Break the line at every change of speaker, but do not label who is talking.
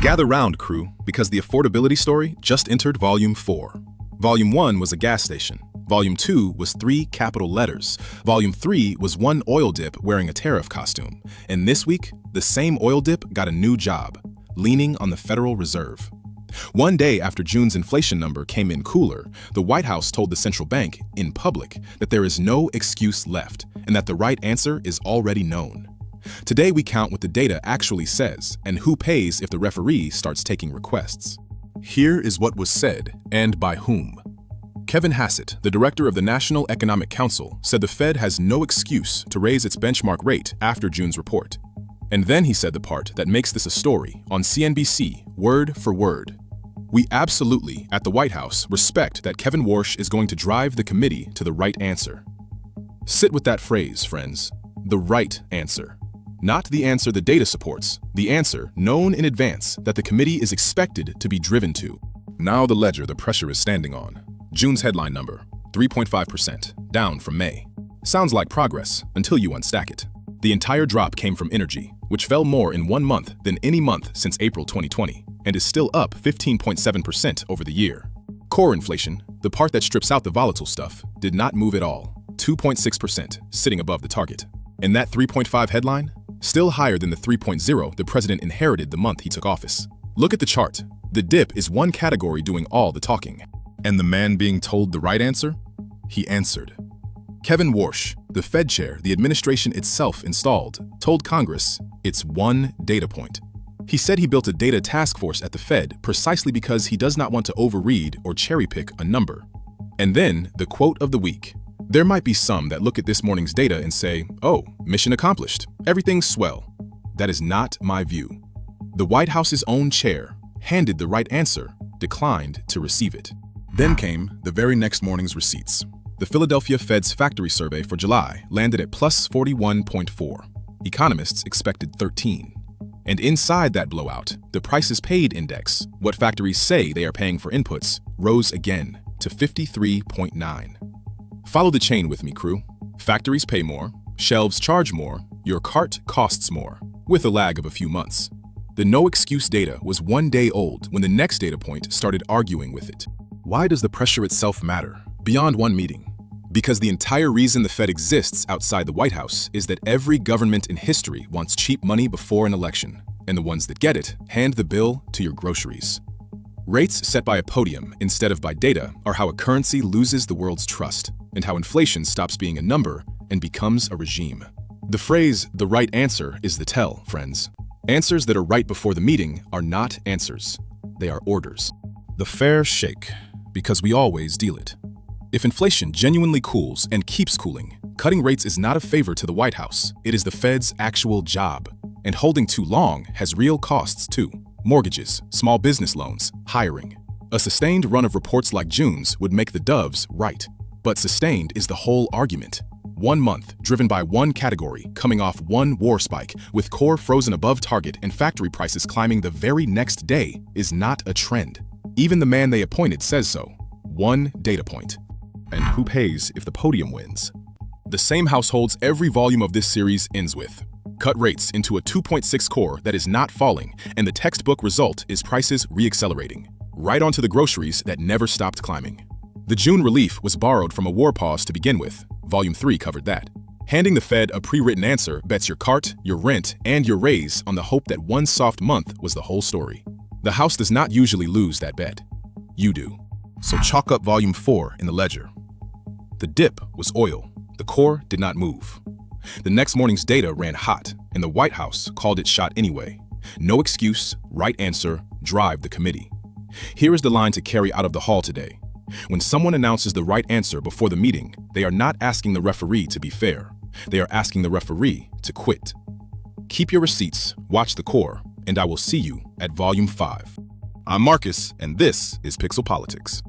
Gather round, crew, because the affordability story just entered Volume 4. Volume 1 was a gas station. Volume 2 was 3 capital letters. Volume 3 was one oil dip wearing a tariff costume. And this week, the same oil dip got a new job, leaning on the Federal Reserve. One day after June's inflation number came in cooler, the White House told the central bank, in public, that there is no excuse left and that the right answer is already known. Today we count what the data actually says and who pays if the referee starts taking requests. Here is what was said, and by whom. Kevin Hassett, the director of the National Economic Council, said the Fed has no excuse to raise its benchmark rate after June's report. And then he said the part that makes this a story on CNBC, word for word. We absolutely, at the White House, respect that Kevin Warsh is going to drive the committee to the right answer. Sit with that phrase, friends. The right answer. Not the answer the data supports, the answer known in advance that the committee is expected to be driven to. Now the ledger the pressure is standing on. June's headline number, 3.5%, down from May. Sounds like progress until you unstack it. The entire drop came from energy, which fell more in 1 month than any month since April 2020, and is still up 15.7% over the year. Core inflation, the part that strips out the volatile stuff, did not move at all, 2.6%, sitting above the target. And that 3.5 headline? Still higher than the 3.0 the president inherited the month he took office. Look at the chart. The dip is one category doing all the talking. And the man being told the right answer? He answered. Kevin Warsh, the Fed chair the administration itself installed, told Congress it's one data point. He said he built a data task force at the Fed precisely because he does not want to overread or cherry-pick a number. And then the quote of the week. There might be some that look at this morning's data and say, oh, mission accomplished, everything's swell. That is not my view. The White House's own chair, handed the right answer, declined to receive it. Then came the very next morning's receipts. The Philadelphia Fed's factory survey for July landed at plus 41.4. Economists expected 13. And inside that blowout, the prices paid index, what factories say they are paying for inputs, rose again to 53.9. Follow the chain with me, crew. Factories pay more, shelves charge more, your cart costs more, with a lag of a few months. The no excuse data was 1 day old when the next data point started arguing with it. Why does the pressure itself matter, beyond one meeting? Because the entire reason the Fed exists outside the White House is that every government in history wants cheap money before an election, and the ones that get it hand the bill to your groceries. Rates set by a podium instead of by data are how a currency loses the world's trust, and how inflation stops being a number and becomes a regime. The phrase, the right answer, is the tell, friends. Answers that are right before the meeting are not answers. They are orders. The fair shake, because we always deal it. If inflation genuinely cools and keeps cooling, cutting rates is not a favor to the White House. It is the Fed's actual job. And holding too long has real costs too. Mortgages, small business loans, hiring. A sustained run of reports like June's would make the doves right. But sustained is the whole argument. 1 month, driven by one category, coming off one war spike, with core frozen above target and factory prices climbing the very next day, is not a trend. Even the man they appointed says so. One data point. And who pays if the podium wins? The same households every volume of this series ends with. Cut rates into a 2.6 core that is not falling, and the textbook result is prices re-accelerating. Right onto the groceries that never stopped climbing. The June relief was borrowed from a war pause to begin with. Volume 3 covered that. Handing the Fed a pre-written answer bets your cart, your rent, and your raise on the hope that one soft month was the whole story. The House does not usually lose that bet. You do. So chalk up Volume 4 in the ledger. The dip was oil. The core did not move. The next morning's data ran hot, and the White House called it shot anyway. No excuse, right answer, drive the committee. Here is the line to carry out of the hall today. When someone announces the right answer before the meeting, they are not asking the referee to be fair. They are asking the referee to quit. Keep your receipts, watch the core, and I will see you at Volume 5. I'm Marcus, and this is Pixel Politics.